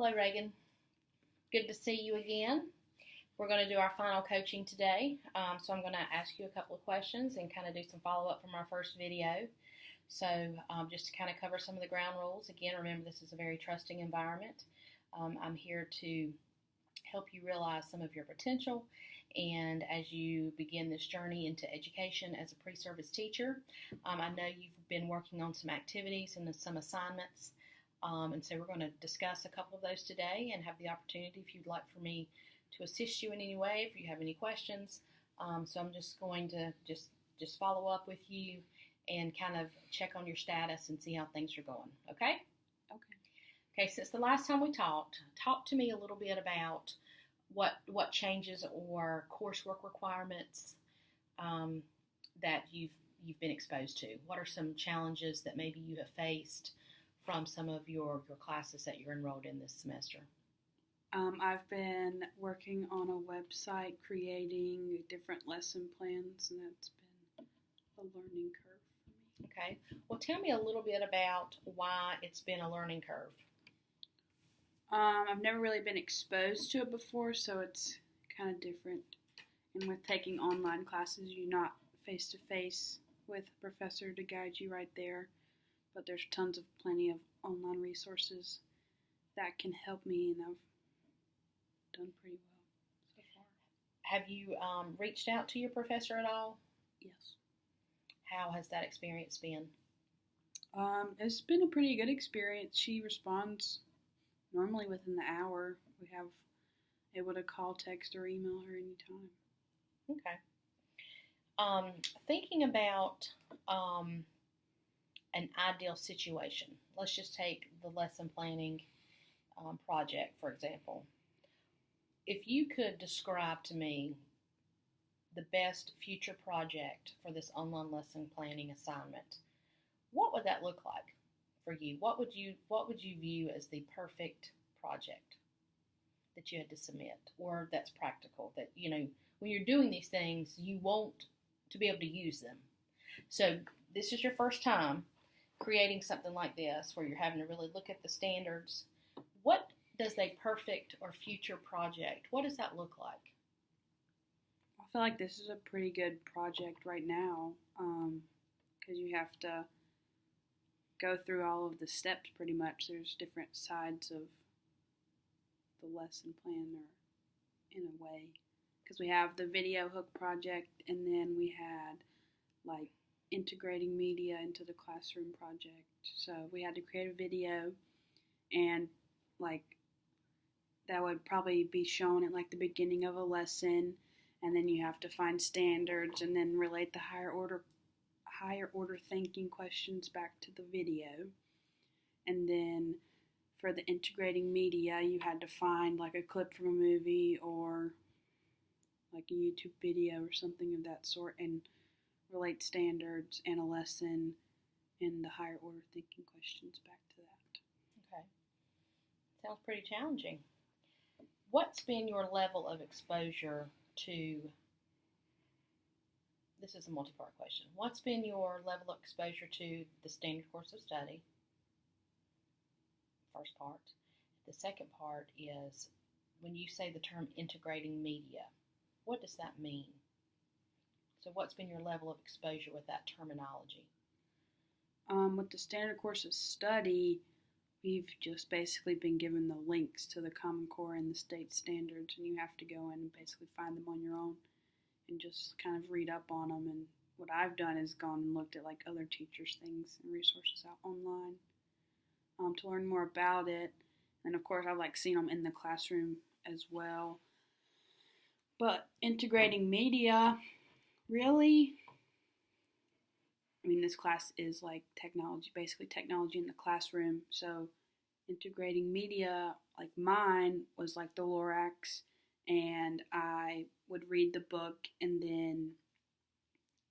Hello, Reagan. Good to see you again. We're going to do our final coaching today. So I'm going to ask you a couple of questions and kind of do some follow-up from our first video. So just to kind of cover some of the ground rules. Again, remember this is a very trusting environment. I'm here to help you realize some of your potential. And as you begin this journey into education as a pre-service teacher, I know you've been working on some activities and some assignments. And so we're going to discuss a couple of those today and have the opportunity if you'd like for me to assist you in any way, if you have any questions. So I'm just going to just follow up with you and kind of check on your status and see how things are going. Okay? Okay, since the last time we talk to me a little bit about what changes or coursework requirements that you've been exposed to. What are some challenges that maybe you have faced from some of your classes that you're enrolled in this semester? I've been working on a website creating different lesson plans, and that's been a learning curve for me. Okay. Well, tell me a little bit about why it's been a learning curve. I've never really been exposed to it before, so it's kind of different. And with taking online classes, you're not face-to-face with a professor to guide you right there. But there's plenty of online resources that can help me, and I've done pretty well so far. Have you reached out to your professor at all? Yes. How has that experience been? It's been a pretty good experience. She responds normally within the hour. We have able to call, text, or email her anytime. Okay. Thinking about an ideal situation. Let's just take the lesson planning project, for example. If you could describe to me the best future project for this online lesson planning assignment, what would that look like for you? What would you view as the perfect project that you had to submit, or that's practical, that, when you're doing these things, you want to be able to use them. So this is your first time creating something like this where you're having to really look at the standards. What does a perfect or future project, what does that look like? I feel like this is a pretty good project right now because you have to go through all of the steps pretty much. There's different sides of the lesson plan, or in a way, because we have the video hook project, and then we had like integrating media into the classroom project. So we had to create a video, and like that would probably be shown at like the beginning of a lesson, and then you have to find standards and then relate the higher order thinking questions back to the video. And then for the integrating media, you had to find like a clip from a movie or like a YouTube video or something of that sort and relate standards and a lesson and the higher order thinking questions back to that. Okay. Sounds pretty challenging. What's been your level of exposure to, this is a multi-part question, what's been your level of exposure to the standard course of study? First part. The second part is, when you say the term integrating media, what does that mean? So what's been your level of exposure with that terminology? With the standard course of study, we've just basically been given the links to the Common Core and the state standards, and you have to go in and basically find them on your own and just kind of read up on them. And what I've done is gone and looked at like other teachers' things and resources out online to learn more about it. And of course, I've like seen them in the classroom as well. But integrating media, really, I mean, this class is like technology, basically technology in the classroom. So integrating media, like mine, was like the Lorax, and I would read the book, and then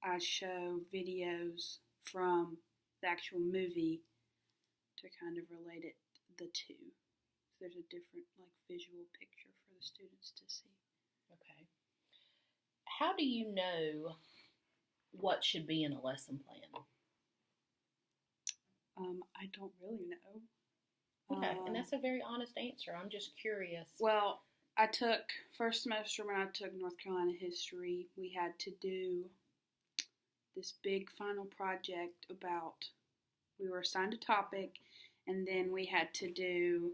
I show videos from the actual movie to kind of relate the two. So there's a different like visual picture for the students to see. Okay. How do you know what should be in a lesson plan? I don't really know. Okay, and that's a very honest answer. I'm just curious. Well, I took first semester when I took North Carolina history. We had to do this big final project about. We were assigned a topic, and then we had to do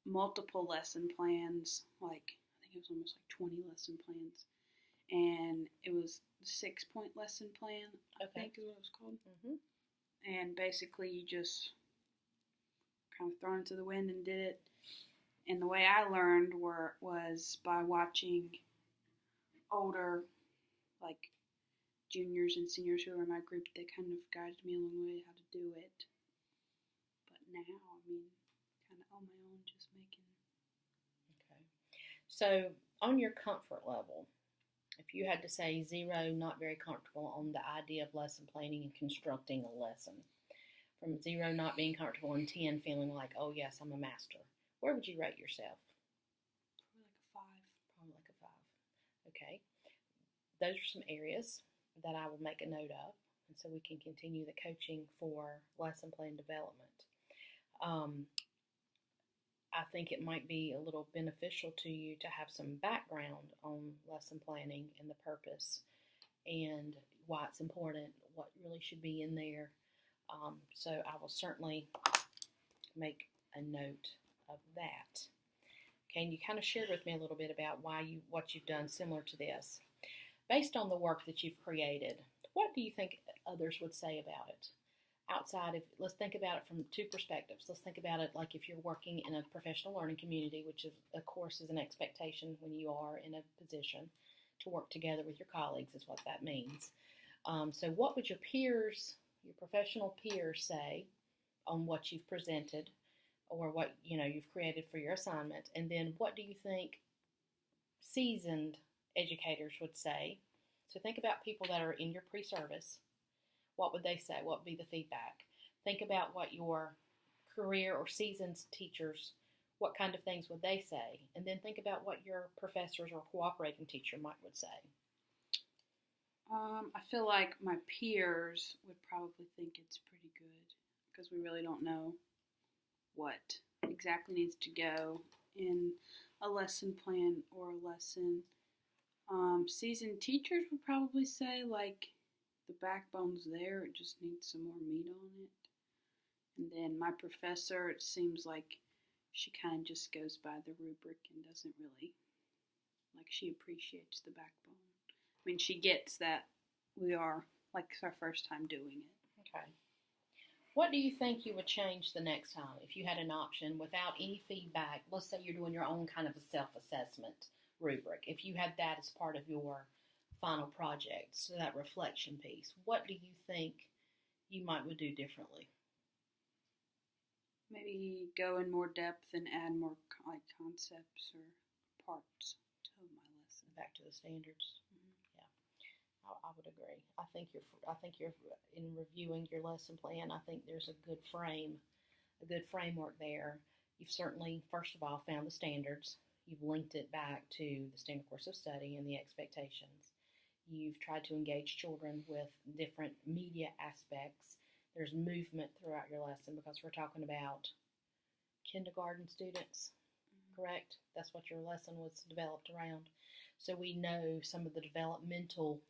multiple lesson plans. Like I think it was almost like 20 lesson plans, and it was the 6-point lesson plan. I think is what it was called. Mm-hmm. And basically, you just kind of thrown it to the wind and did it. And the way I learned was by watching older, like juniors and seniors who were in my group. They kind of guided me along the way how to do it. But now, I mean, kind of on my own, just making. Okay. So, on your comfort level, if you had to say 0, not very comfortable on the idea of lesson planning and constructing a lesson, from 0 not being comfortable and 10 feeling like, oh yes, I'm a master, where would you rate yourself? Probably like a 5. Probably like a 5. Okay. Those are some areas that I will make a note of, and so we can continue the coaching for lesson plan development. I think it might be a little beneficial to you to have some background on lesson planning and the purpose and why it's important, what really should be in there. So I will certainly make a note of that. Okay, and you kind of shared with me a little bit about what you've done similar to this. Based on the work that you've created, what do you think others would say about it? Outside of, let's think about it from 2 perspectives. Let's think about it like if you're working in a professional learning community, which is, of course, is an expectation when you are in a position to work together with your colleagues is what that means. So what would your peers, your professional peers say on what you've presented or what you've created for your assignment? And then what do you think seasoned educators would say? So think about people that are in your pre-service. What would they say? What would be the feedback? Think about what your career or seasoned teachers, what kind of things would they say? And then think about what your professors or cooperating teacher would say. I feel like my peers would probably think it's pretty good because we really don't know what exactly needs to go in a lesson plan or a lesson. Seasoned teachers would probably say, like, the backbone's there, it just needs some more meat on it. And then my professor, it seems like she kind of just goes by the rubric and doesn't really, like, she appreciates the backbone. I mean, she gets that it's our first time doing it. Okay. What do you think you would change the next time if you had an option without any feedback? Let's say you're doing your own kind of a self-assessment rubric. If you had that as part of your final project, so that reflection piece, what do you think you would do differently? Maybe go in more depth and add more concepts or parts to my lesson. Back to the standards. Mm-hmm. Yeah, I would agree. I think you're in reviewing your lesson plan. I think there's a good framework there. You've certainly, first of all, found the standards. You've linked it back to the standard course of study and the expectations. You've tried to engage children with different media aspects. There's movement throughout your lesson because we're talking about kindergarten students, correct? That's what your lesson was developed around. So we know some of the developmental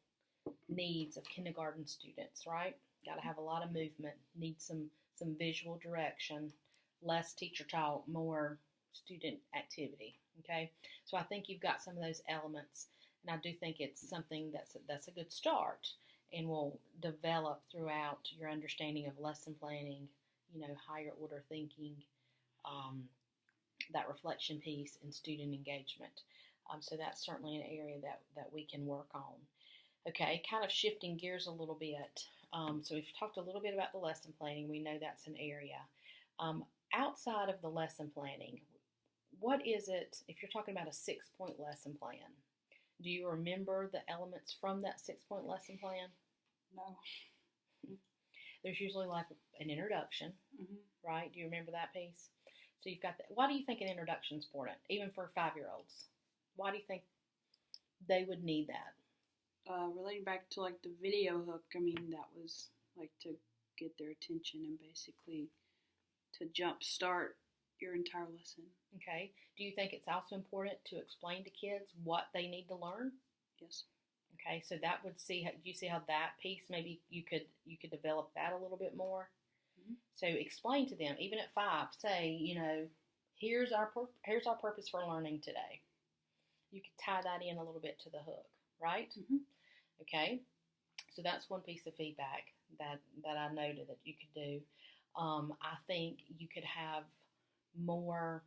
needs of kindergarten students, right? Got to have a lot of movement, need some visual direction, less teacher talk, more student activity, okay? So I think you've got some of those elements. And I do think it's something that's a good start and will develop throughout your understanding of lesson planning, higher order thinking, that reflection piece, and student engagement. So that's certainly an area that we can work on. Okay, kind of shifting gears a little bit. So we've talked a little bit about the lesson planning. We know that's an area. Outside of the lesson planning, what is it, if you're talking about a 6-point lesson plan, do you remember the elements from that 6-point lesson plan? No. There's usually like an introduction, right? Do you remember that piece? So you've got that. Why do you think an introduction is important, even for 5-year-olds? Why do you think they would need that? Relating back to like the video hook, I mean, that was like to get their attention and basically to jumpstart your entire lesson. Okay. Do you think it's also important to explain to kids what they need to learn? Yes. Okay, so that would do you see how that piece, maybe you could develop that a little bit more? Mm-hmm. So explain to them, even at 5, say, here's our purpose for learning today. You could tie that in a little bit to the hook, right? Mm-hmm. Okay, so that's one piece of feedback that I noted that you could do. I think you could have more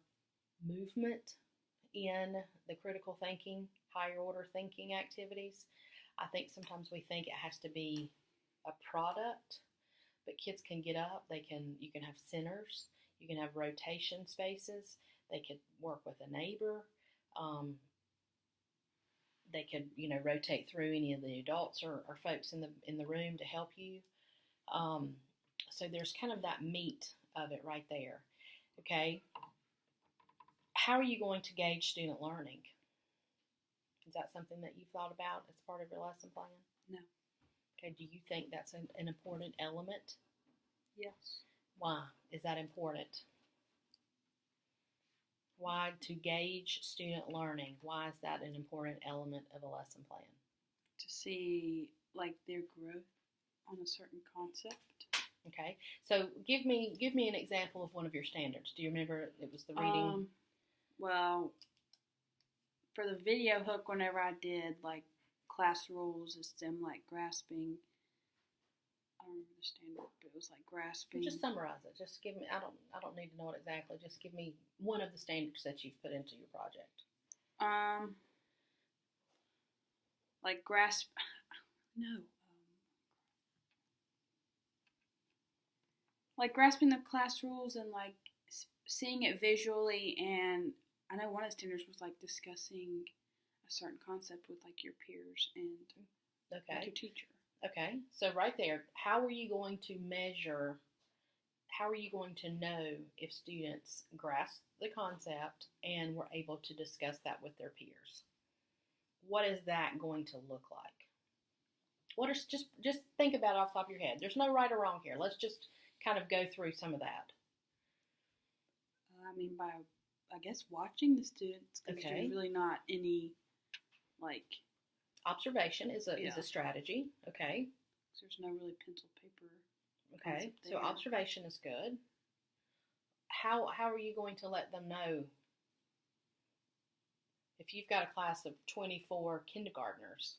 movement in the critical thinking, higher order thinking activities. I think sometimes we think it has to be a product, but kids can get up. You can have centers. You can have rotation spaces. They could work with a neighbor. They could, rotate through any of the adults or folks in the room to help you. So there's kind of that meat of it right there. Okay. How are you going to gauge student learning? Is that something that you've thought about as part of your lesson plan? No. Okay, do you think that's an important element? Yes. Why is that important? Why to gauge student learning? Why is that an important element of a lesson plan? To see their growth on a certain concept. Okay, so give me an example of one of your standards. Do you remember it was the reading? Well, for the video hook, whenever I did class rules, it's them grasping. I don't remember the standard, but it was grasping. Just summarize it. Just give me. I don't need to know it exactly. Just give me one of the standards that you've put into your project. Grasp. No. Grasping the class rules and seeing it visually, and I know one of the standards was discussing a certain concept with your peers and your teacher. Okay, so right there, how are you going to measure? How are you going to know if students grasp the concept and were able to discuss that with their peers? What is that going to look like? What are just think about it off the top of your head. There's no right or wrong here. Let's just kind of go through some of that. By, I guess, watching the students. Okay. There's really not any, Observation is a strategy. Okay. There's no really pencil paper. Okay. So observation is good. How are you going to let them know if you've got a class of 24 kindergartners?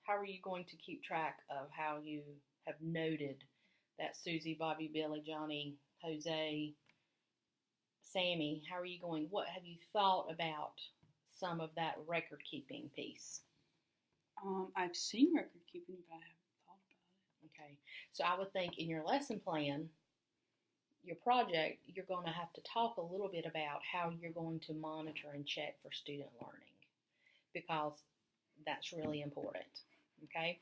How are you going to keep track of how you have noted that Susie, Bobby, Billy, Johnny, Jose, Sammy, what have you thought about some of that record keeping piece? I've seen record keeping, but I haven't thought about it. Okay, so I would think in your lesson plan, your project, you're going to have to talk a little bit about how you're going to monitor and check for student learning, because that's really important. Okay,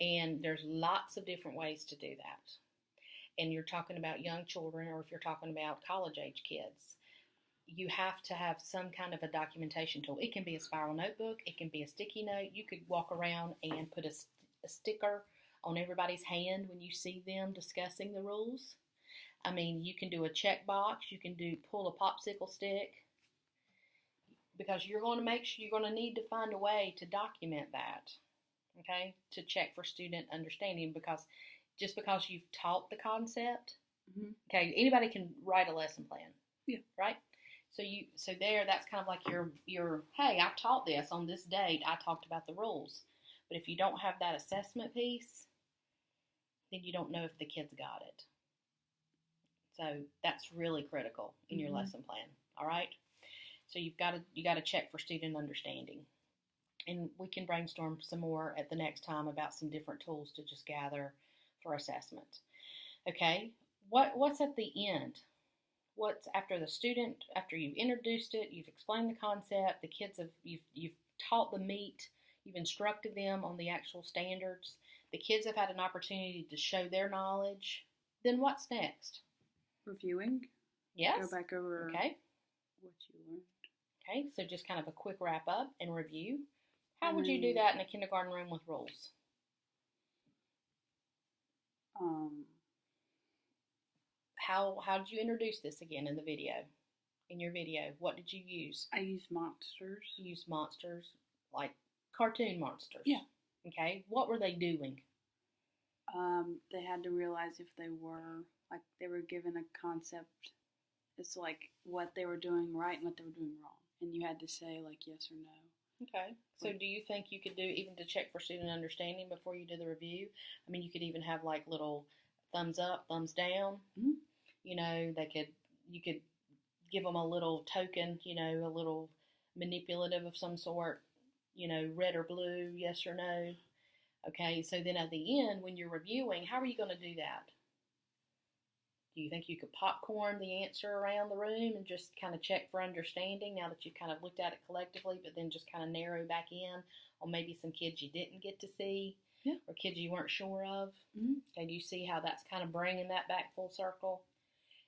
and there's lots of different ways to do that. And you're talking about young children, or if you're talking about college-age kids, you have to have some kind of a documentation tool. It can be a spiral notebook. It can be a sticky note. You could walk around and put a sticker on everybody's hand when you see them discussing the rules. You can do a checkbox. You can pull a popsicle stick, because you're going to need to find a way to document that, okay, to check for student understanding, because just because you've taught the concept, okay, anybody can write a lesson plan, right? So that's kind of like your hey, I've taught this on this date. I talked about the rules, but if you don't have that assessment piece, then you don't know if the kids got it. So that's really critical in your lesson plan. All right. So you got to check for student understanding, and we can brainstorm some more at the next time about some different tools to just gather for assessment. Okay, what's at the end? What's after after you've introduced it, you've explained the concept, the kids you've taught the meat, you've instructed them on the actual standards, the kids have had an opportunity to show their knowledge, then what's next? Reviewing. Yes. Go back over what you learned. Okay, so just kind of a quick wrap up and review. How would you do that in a kindergarten room with rules? how did you introduce this again in the video? In your video, what did you use? I use monsters. You used monsters, like cartoon monsters. Yeah. Okay. What were they doing? They had to realize if they were given a concept. It's like what they were doing right and what they were doing wrong, and you had to say like yes or no. Okay. So do you think you could do, even to check for student understanding before you do the review? I mean, you could even have like little thumbs up, thumbs down. Mm-hmm. You know, you could give them a little token, you know, a little manipulative of some sort, you know, red or blue, yes or no. Okay, so then at the end, when you're reviewing, how are you going to do that? Do you think you could popcorn the answer around the room and just kind of check for understanding now that you've kind of looked at it collectively, but then just kind of narrow back in on maybe some kids you didn't get to see, yeah, or kids you weren't sure of? Mm-hmm. Okay, do you see how that's kind of bringing that back full circle?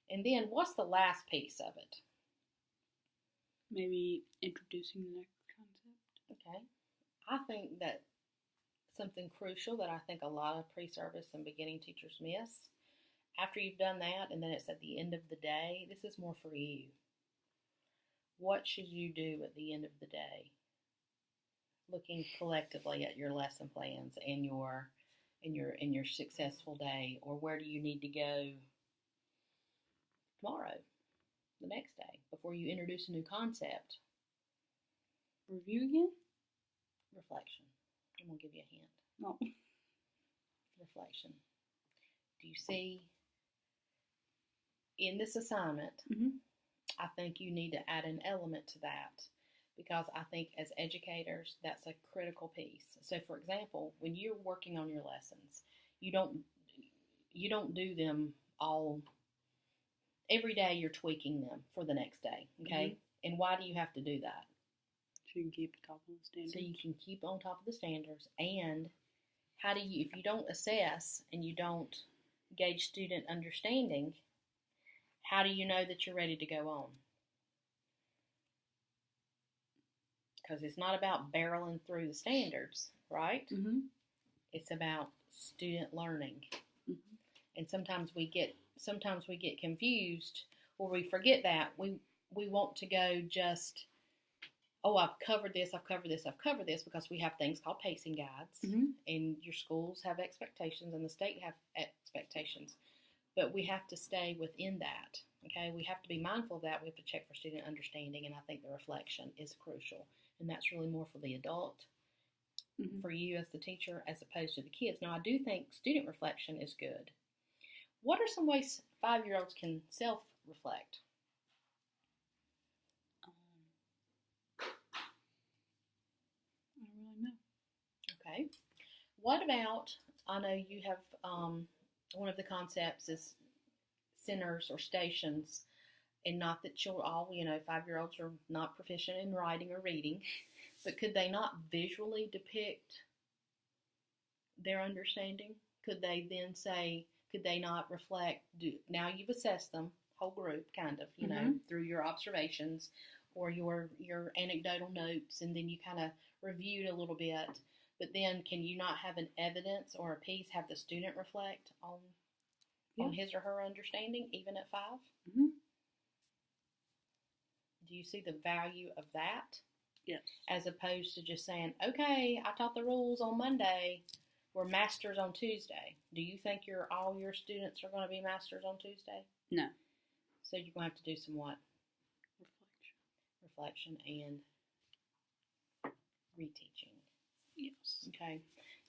And then what's the last piece of it? Maybe introducing the next concept. Okay. I think that something crucial that I think a lot of pre-service and beginning teachers miss, after you've done that and then it's at the end of the day, this is more for you. What should you do at the end of the day? Looking collectively at your lesson plans and your successful day, or where do you need to go tomorrow, the next day, before you introduce a new concept? Review again? Reflection. I'm going to give you a hint. No. Reflection. Do you see in this assignment, mm-hmm, I think you need to add an element to that, because I think as educators, that's a critical piece. So for example, when you're working on your lessons, you don't do them all every day. You're tweaking them for the next day. Okay. Mm-hmm. And why do you have to do that? So you can keep top of the standards. So you can keep on top of the standards. And how do you, if you don't assess and you don't gauge student understanding, how do you know that you're ready to go on? Because it's not about barreling through the standards, right? Mm-hmm. It's about student learning. Mm-hmm. And sometimes we get confused, or we forget that. We want to go just, oh, I've covered this, because we have things called pacing guides, mm-hmm, and your schools have expectations, and the state have expectations. But we have to stay within that, okay? We have to be mindful of that. We have to check for student understanding, and I think the reflection is crucial. And that's really more for the adult, mm-hmm, for you as the teacher, as opposed to the kids. Now, I do think student reflection is good. What are some ways 5-year-olds can self-reflect? I don't really know. Okay. What about, I know you have, one of the concepts is centers or stations, and not that you'll all, 5-year-olds are not proficient in writing or reading, but could they not visually depict their understanding? Could they then say, could they not reflect, now you've assessed them, whole group kind of, mm-hmm, through your observations or your anecdotal notes, and then you kind of reviewed a little bit, but then can you not have an evidence or a piece have the student reflect on his or her understanding, even at 5? Mm-hmm. Do you see the value of that? Yes. As opposed to just saying, okay, I taught the rules on Monday, we're masters on Tuesday. Do you think all your students are going to be masters on Tuesday? No. So you're going to have to do some what? Reflection and reteaching. Yes. Okay.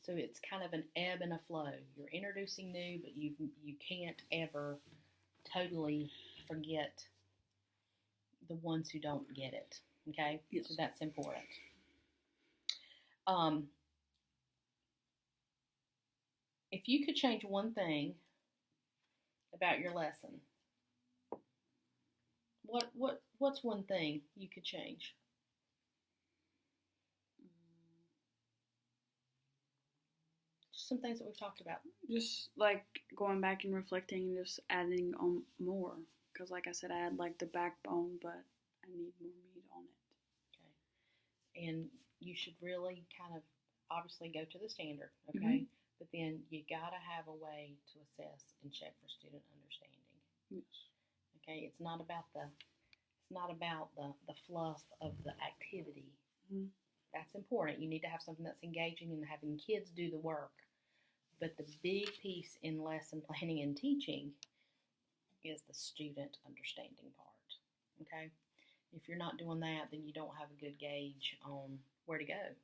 So it's kind of an ebb and a flow. You're introducing new, but you can't ever totally forget the ones who don't get it. Okay? Yes. So that's important. If you could change one thing about your lesson, what's one thing you could change? Just some things that we've talked about. Just like going back and reflecting and just adding on more. Because like I said, I had like the backbone, but I need more meat on it. Okay. And you should really kind of obviously go to the standard, okay? Mm-hmm. But then you got to have a way to assess and check for student understanding. Yes. Okay, it's not about the fluff of the activity. Mm-hmm. That's important. You need to have something that's engaging and having kids do the work. But the big piece in lesson planning and teaching is the student understanding part. Okay? If you're not doing that, then you don't have a good gauge on where to go.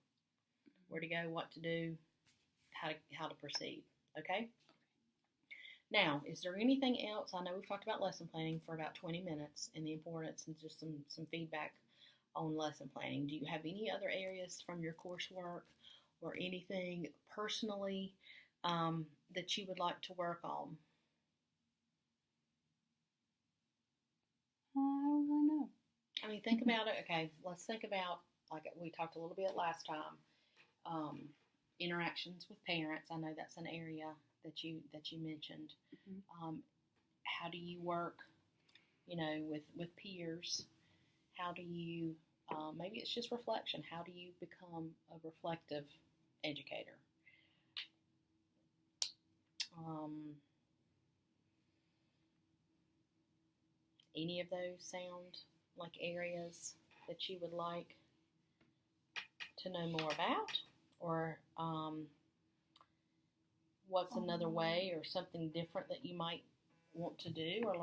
Where to go, what to do, how to proceed. Okay? Now, is there anything else? I know we've talked about lesson planning for about 20 minutes and the importance and just some feedback on lesson planning. Do you have any other areas from your coursework or anything personally that you would like to work on? I don't really know. I mean, think about it. Okay, let's think about, like we talked a little bit last time, interactions with parents. I know that's an area that you mentioned. Mm-hmm. How do you work, with peers? How do you, maybe it's just reflection. How do you become a reflective educator? Any of those sound like areas that you would like to know more about? Or what's another way or something different that you might want to do or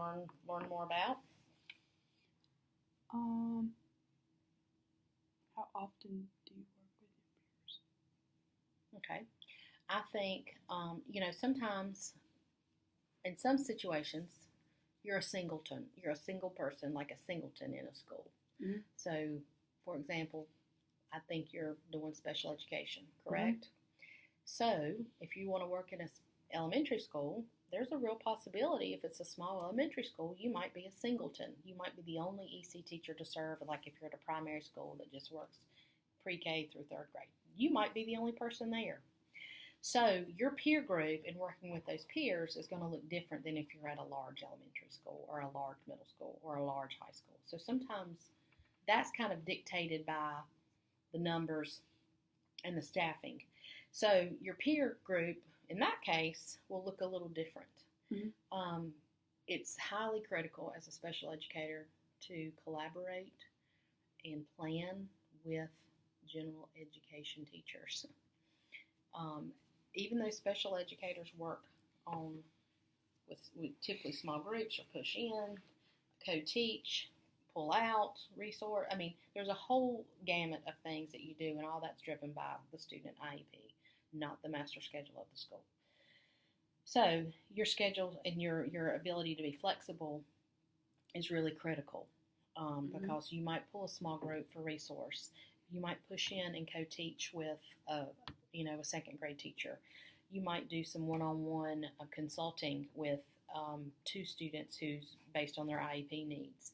learn more about? How often do you work with your peers? Okay. I think, sometimes in some situations, you're a singleton. You're a single person, like a singleton in a school. Mm-hmm. So, for example, I think you're doing special education, correct? Mm-hmm. So, if you want to work in an elementary school, there's a real possibility if it's a small elementary school, you might be a singleton. You might be the only EC teacher to serve, like if you're at a primary school that just works pre-K through third grade. You might be the only person there. So your peer group and working with those peers is going to look different than if you're at a large elementary school or a large middle school or a large high school. So sometimes that's kind of dictated by the numbers and the staffing. So your peer group, in that case, will look a little different. Mm-hmm. It's highly critical as a special educator to collaborate and plan with general education teachers. Even though special educators work with typically small groups or push in, co-teach, pull out, resource. I mean, there's a whole gamut of things that you do, and all that's driven by the student IEP, not the master schedule of the school. So your schedule and your ability to be flexible is really critical because you might pull a small group for resource. You might push in and co-teach with a second grade teacher. You might do some one-on-one consulting with two students who's based on their IEP needs.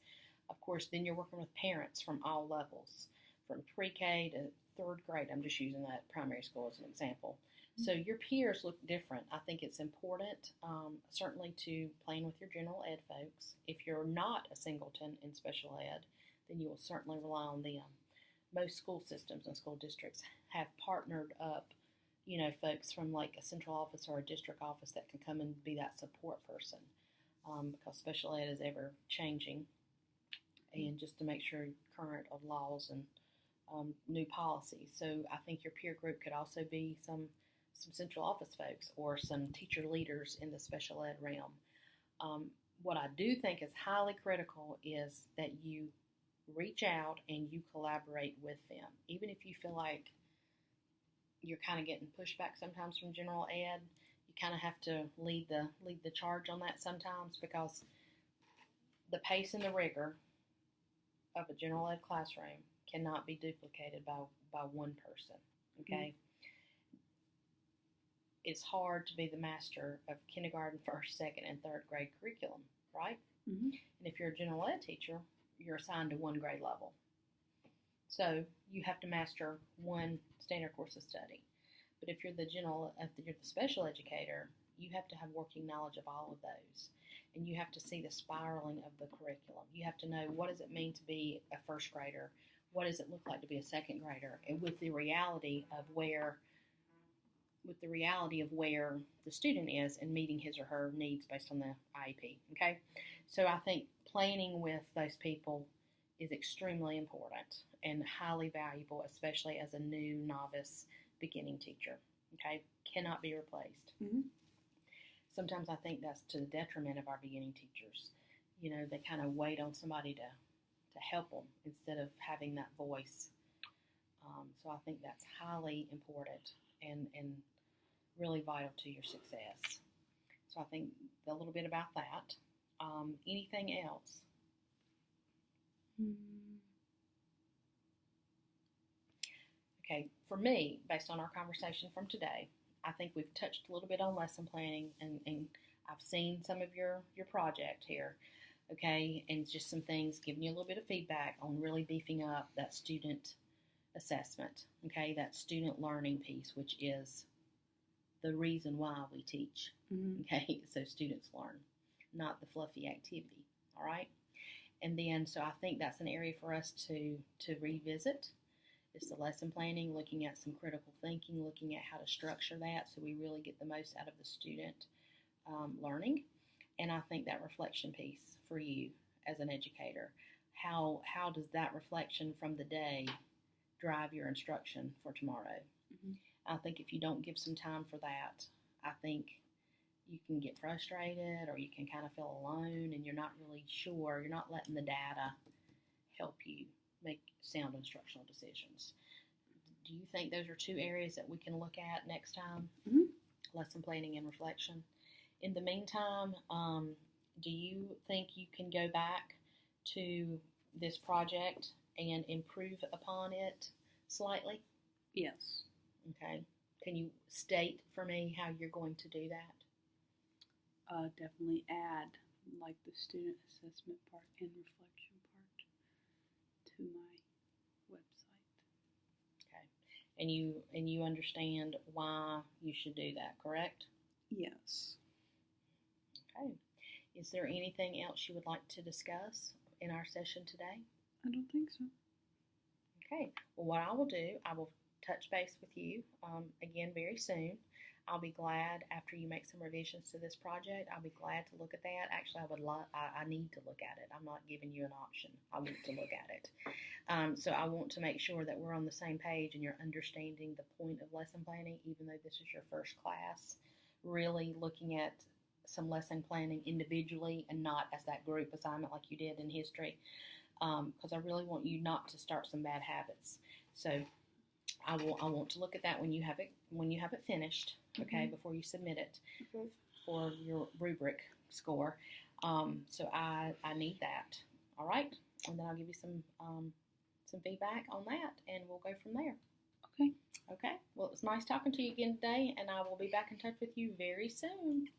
Of course, then you're working with parents from all levels, from pre-K to third grade. I'm just using that primary school as an example. So your peers look different. I think it's important, certainly, to plan with your general ed folks. If you're not a singleton in special ed, then you will certainly rely on them. Most school systems and school districts have partnered up, folks from like a central office or a district office that can come and be that support person because special ed is ever changing. And just to make sure current of laws and new policies. So I think your peer group could also be some central office folks or some teacher leaders in the special ed realm. What I do think is highly critical is that you reach out and you collaborate with them. Even if you feel like you're kind of getting pushback sometimes from general ed, you kind of have to lead the charge on that sometimes because the pace and the rigor of a general ed classroom cannot be duplicated by one person, okay? It's hard to be the master of kindergarten, first, second, and third grade curriculum, right? Mm-hmm. And if you're a general ed teacher, you're assigned to one grade level. So you have to master one standard course of study. But if you're the special educator, you have to have working knowledge of all of those. And you have to see the spiraling of the curriculum. You have to know, what does it mean to be a first grader? What does it look like to be a second grader? And with the reality of where the student is and meeting his or her needs based on the IEP, okay? So I think planning with those people is extremely important and highly valuable, especially as a new novice beginning teacher. Okay, cannot be replaced. Mm-hmm. Sometimes I think that's to the detriment of our beginning teachers. You know, they kind of wait on somebody to help them instead of having that voice. So I think that's highly important and really vital to your success. So I think a little bit about that. Anything else? Okay, for me, based on our conversation from today, I think we've touched a little bit on lesson planning, and I've seen some of your project here, okay, and just some things, giving you a little bit of feedback on really beefing up that student assessment, okay, that student learning piece, which is the reason why we teach, okay, so students learn, not the fluffy activity, all right? And then, so I think that's an area for us to revisit. It's the lesson planning, looking at some critical thinking, looking at how to structure that so we really get the most out of the student learning. And I think that reflection piece for you as an educator, how does that reflection from the day drive your instruction for tomorrow? Mm-hmm. I think if you don't give some time for that, I think you can get frustrated or you can kind of feel alone and you're not really sure, you're not letting the data help you make sound instructional decisions. Do you think those are two areas that we can look at next time? Mm-hmm. Lesson planning and reflection. In the meantime, do you think you can go back to this project and improve upon it slightly? Yes. Okay. Can you state for me how you're going to do that? Definitely add like the student assessment part and reflection part to my website. Okay. And you understand why you should do that, correct? Yes. Okay. Is there anything else you would like to discuss in our session today? I don't think so. Okay. Well, what I will do, I will touch base with you again very soon. I'll be glad after you make some revisions to this project. I'll be glad to look at that. Actually, I need to look at it. I'm not giving you an option. I want to look at it. So I want to make sure that we're on the same page and you're understanding the point of lesson planning, even though this is your first class. Really looking at some lesson planning individually and not as that group assignment like you did in history, because I really want you not to start some bad habits. So I want to look at that when you have it finished, okay, before you submit it for your rubric score. So I need that, all right, and then I'll give you some feedback on that, and we'll go from there. Okay. Okay. Well, it was nice talking to you again today, and I will be back in touch with you very soon.